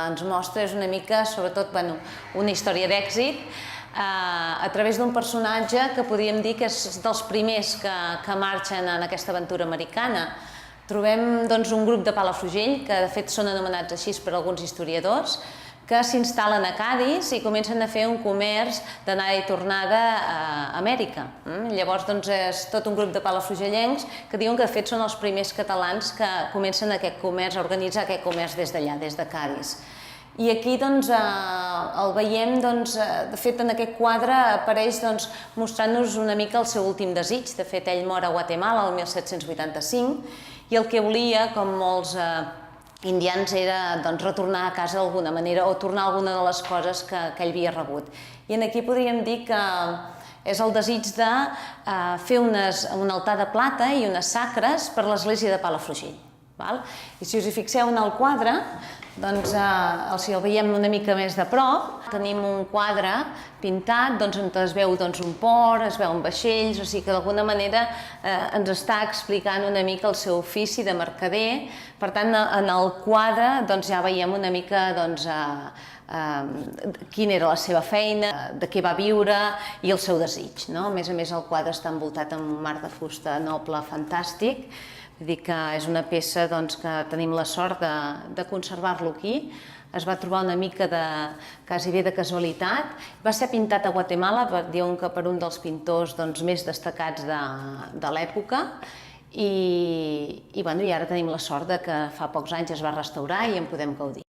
Ens mostra és una mica, sobretot, una història d'èxit a través d'un personatge que podríem dir que és dels primers que marxen en aquesta aventura americana. Trobem un grup de Palafrugell, que de fet són anomenats així per alguns historiadors, que s'instal·len a Cadis i comencen a fer un comerç d'anada i tornada a Amèrica. Llavors és tot un grup de palafrugellencs que diuen que de fet són els primers catalans que comencen aquest comerç, a organitzar aquest comerç des d'allà, des de Cadis. I aquí el veiem, de fet en aquest quadre apareix mostrant-nos una mica el seu últim desig. De fet ell mor a Guatemala el 1785 i el que volia, com molts indians, era retornar a casa d'alguna manera o tornar alguna de les coses que ell havia rebut. I aquí podríem dir que és el desig de fer un altar de plata i unes sacres per l'església de Palafrugell. I si us hi fixeu en el quadre, si el veiem una mica més de prop, tenim un quadre pintat on es veu un port, es veuen vaixells, o sigui que d'alguna manera ens està explicant una mica el seu ofici de mercader. Per tant, en el quadre ja veiem una mica quina era la seva feina, de què va viure i el seu desig. A més, el quadre està envoltat amb un marc de fusta noble fantàstic. Vull dir que és una peça que tenim la sort de conservar-lo aquí. Es va trobar una mica quasi bé de casualitat. Va ser pintat a Guatemala, diuen que per un dels pintors més destacats de l'època. I ara tenim la sort que fa pocs anys es va restaurar i en podem gaudir.